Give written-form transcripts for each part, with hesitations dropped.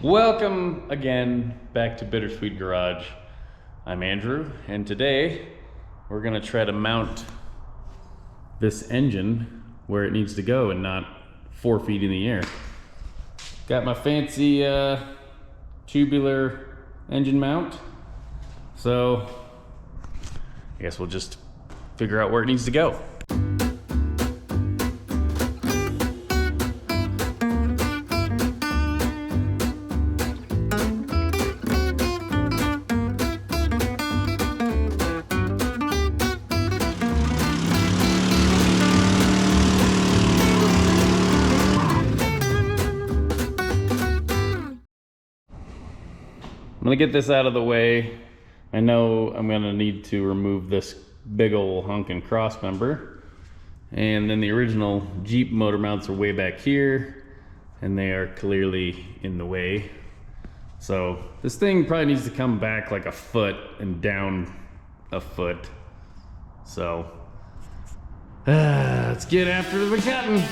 Welcome again back to Bitter-Swede Garage. I'm Andrew, and today we're gonna try to mount this engine where it needs to go and not 4 feet in the air. Got my fancy tubular engine mount, so I guess we'll just figure out where it needs to go. I'm gonna get this out of the way. I know I'm gonna need to remove this big old honkin' cross member. And then the original Jeep motor mounts are way back here, and they are clearly in the way. So this thing probably needs to come back like a foot and down a foot. So let's get after the cutting.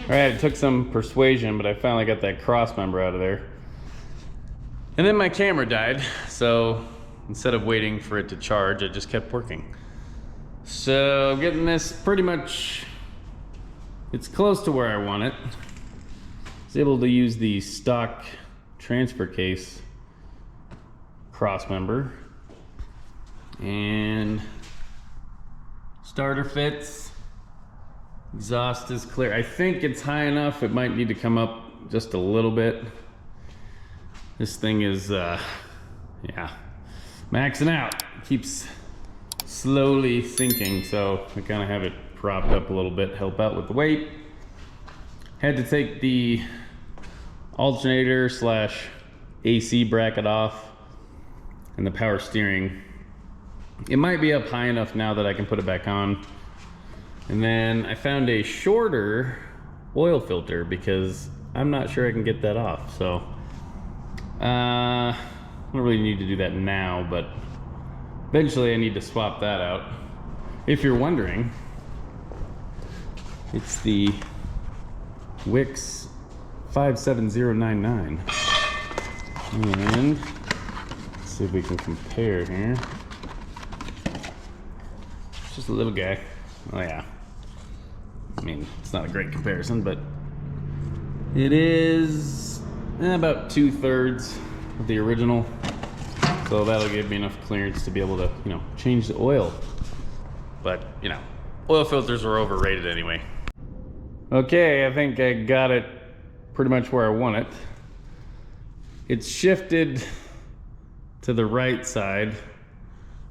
All right, it took some persuasion, but I finally got that cross member out of there. And then my camera died, so instead of waiting for it to charge, it just kept working. So getting this pretty much, it's close to where I want it. I was able to use the stock transfer case cross member. And starter fits. Exhaust is clear. I think it's high enough. It might need to come up just a little bit. This thing is, yeah, maxing out. It keeps slowly sinking, so I kind of have it propped up a little bit, help out with the weight. Had to take the alternator / AC bracket off and the power steering. It might be up high enough now that I can put it back on. And then I found a shorter oil filter because I'm not sure I can get that off. So I don't really need to do that now, but eventually I need to swap that out. If you're wondering, it's the Wix 57099. And let's see if we can compare here. It's just a little guy. Oh yeah. I mean, it's not a great comparison, but it is about 2/3 of the original. So that'll give me enough clearance to be able to, change the oil. But, oil filters are overrated anyway. Okay, I think I got it pretty much where I want it. It's shifted to the right side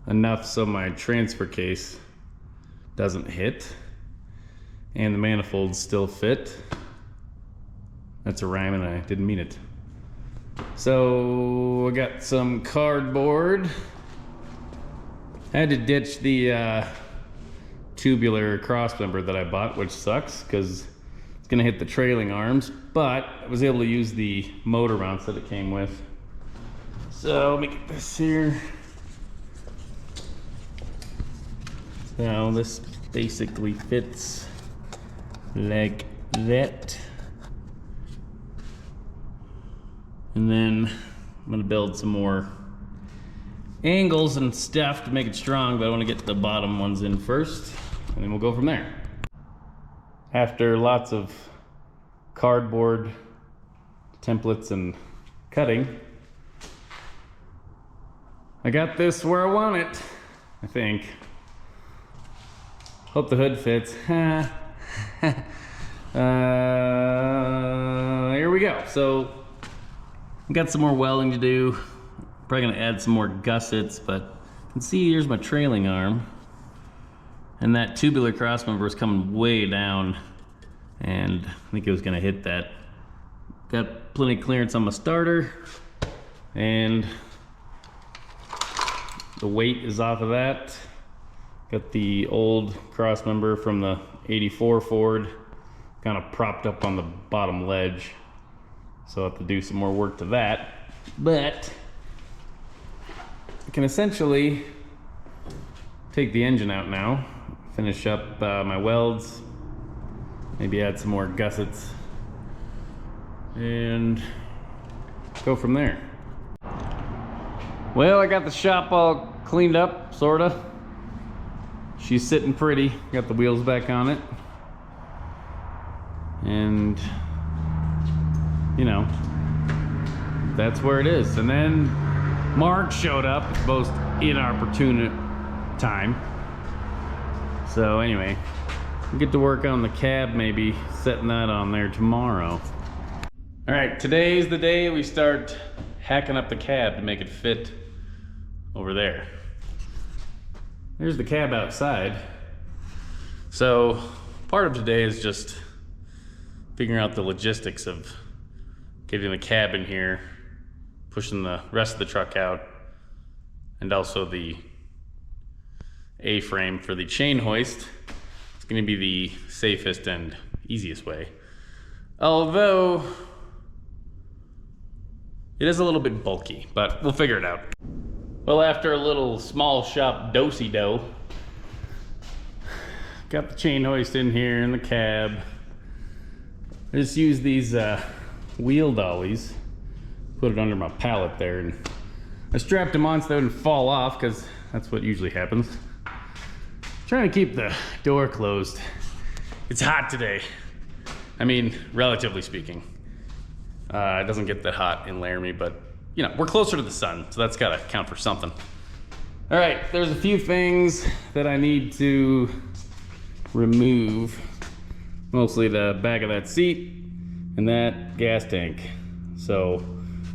enough so my transfer case doesn't hit, and the manifolds still fit. That's a rhyme and I didn't mean it. So I got some cardboard. I had to ditch the tubular cross member that I bought, which sucks because it's gonna hit the trailing arms, but I was able to use the motor mounts that it came with. So let me get this here. So this basically fits like that. And then I'm gonna build some more angles and stuff to make it strong, but I want to get the bottom ones in first, and then we'll go from there. After lots of cardboard templates and cutting, I got this where I want it, I think. Hope the hood fits. Here we go. So, I've got some more welding to do. Probably gonna add some more gussets, but you can see here's my trailing arm. And that tubular crossmember is coming way down, and I think it was gonna hit that. Got plenty of clearance on my starter, and the weight is off of that. Got the old crossmember from the 84 Ford kind of propped up on the bottom ledge, so I'll have to do some more work to that. But I can essentially take the engine out now, finish up my welds, maybe add some more gussets, and go from there. Well, I got the shop all cleaned up, sorta. She's sitting pretty, got the wheels back on it. And, you know, that's where it is. And then Mark showed up, most inopportune time. So anyway, we'll get to work on the cab, maybe setting that on there tomorrow. All right, today's the day we start hacking up the cab to make it fit over there. There's the cab outside. So part of today is just figuring out the logistics of getting the cab in here, pushing the rest of the truck out, and also the A-frame for the chain hoist. It's going to be the safest and easiest way. Although it is a little bit bulky, but we'll figure it out. Well, after a little small shop do-si-do, got the chain hoist in here in the cab. I just used these wheel dollies, put it under my pallet there, and I strapped them on so they wouldn't fall off, because that's what usually happens. Trying to keep the door closed. It's hot today. I mean, relatively speaking. It doesn't get that hot in Laramie, but you know, we're closer to the sun, so that's gotta count for something. All right, there's a few things that I need to remove. Mostly the back of that seat and that gas tank. So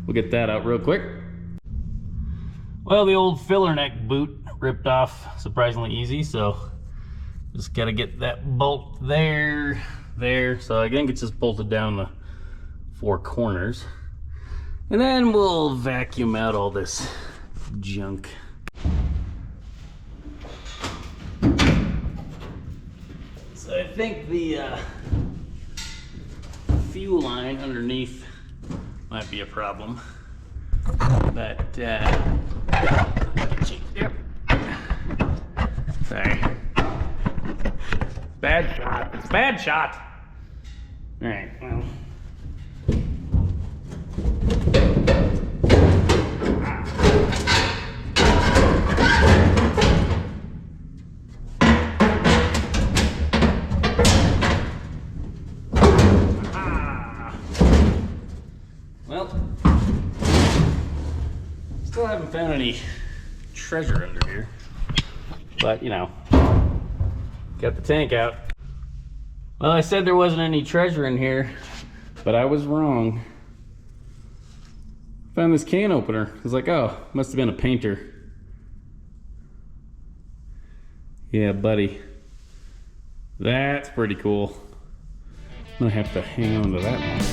we'll get that out real quick. Well, the old filler neck boot ripped off surprisingly easy, so just gotta get that bolt there. So I think it's just bolted down the 4 corners. And then we'll vacuum out all this junk. So I think the fuel line underneath might be a problem. But, yep. Sorry. Bad shot. It's a bad shot. All right, well. Still haven't found any treasure under here, but you know, got the tank out. Well, I said there wasn't any treasure in here, but I was wrong. Found this can opener. I was like, oh, must have been a painter. Yeah, buddy. That's pretty cool. I'm gonna have to hang on to that one.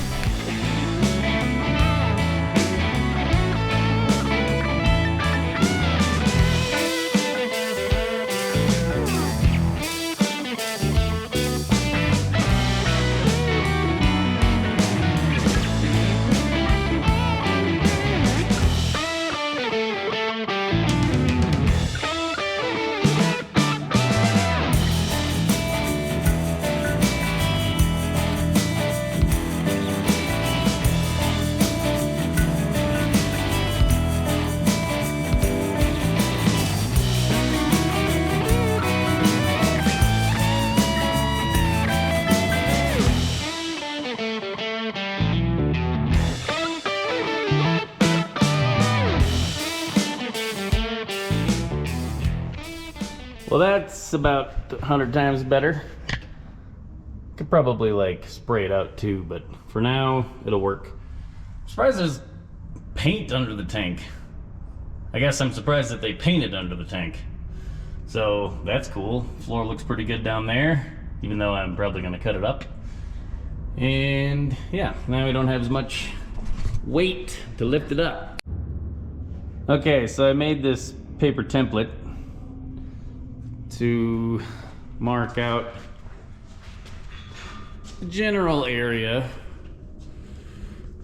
Well, that's about 100 times better. Could probably like spray it out too, but for now, it'll work. I'm surprised there's paint under the tank. I guess I'm surprised that they painted under the tank. So that's cool. Floor looks pretty good down there, even though I'm probably gonna cut it up. And yeah, now we don't have as much weight to lift it up. Okay, so I made this paper template to mark out the general area.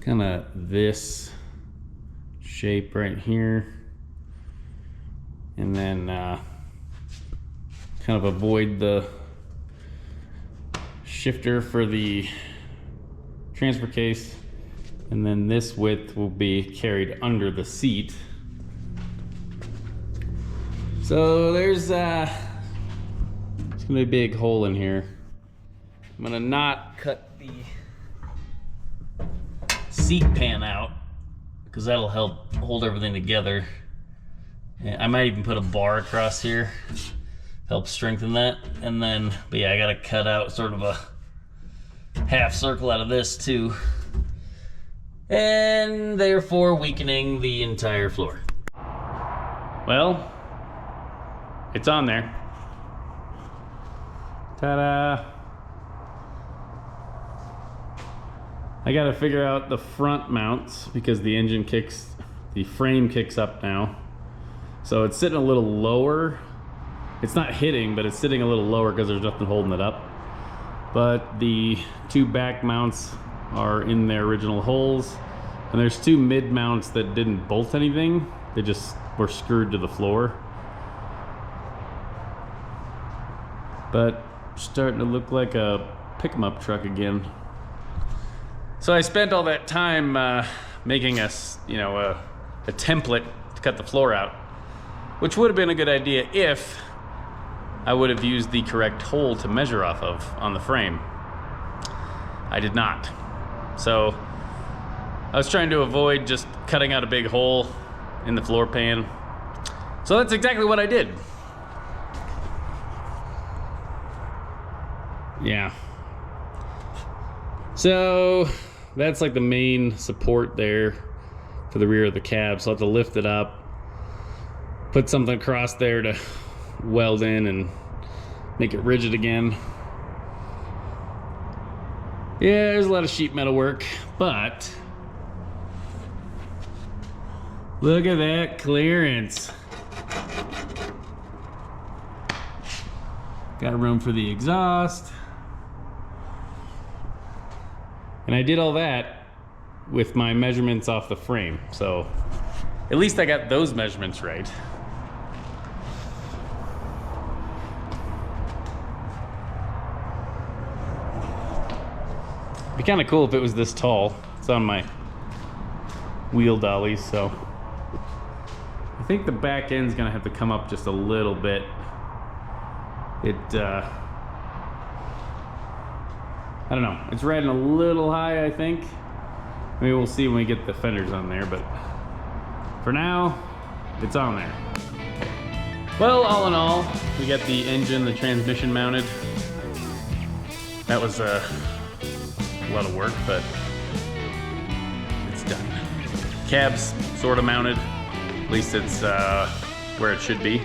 Kind of this shape right here. And then kind of avoid the shifter for the transfer case, and then this width will be carried under the seat. So there's gonna be a big hole in here. I'm gonna not cut the seat pan out because that'll help hold everything together. I might even put a bar across here, help strengthen that. And then, but yeah, I gotta cut out sort of a half circle out of this too, and therefore weakening the entire floor. Well, it's on there. Ta-da! I gotta figure out the front mounts because the frame kicks up now. So it's sitting a little lower. It's not hitting, but it's sitting a little lower because there's nothing holding it up. But the two back mounts are in their original holes. And there's two mid mounts that didn't bolt anything. They just were screwed to the floor. But starting to look like a pick-em-up truck again. So I spent all that time making a template to cut the floor out, which would have been a good idea if I would have used the correct hole to measure off of on the frame. I did not. So I was trying to avoid just cutting out a big hole in the floor pan. So that's exactly what I did. Yeah. So that's like the main support there for the rear of the cab. So I'll have to lift it up, put something across there to weld in and make it rigid again. Yeah, there's a lot of sheet metal work, but look at that clearance. Got room for the exhaust. And I did all that with my measurements off the frame. So at least I got those measurements right. It'd be kind of cool if it was this tall. It's on my wheel dollies, so I think the back end's gonna have to come up just a little bit. I don't know, it's riding a little high, I think. Maybe we'll see when we get the fenders on there, but for now, it's on there. Well, all in all, we got the engine, the transmission mounted. That was a lot of work, but it's done. Cab's sort of mounted, at least it's where it should be.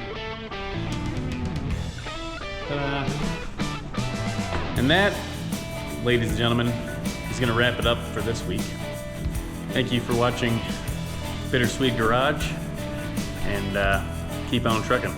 And that, ladies and gentlemen, is gonna wrap it up for this week. Thank you for watching Bitter-Swede Garage, and keep on trucking.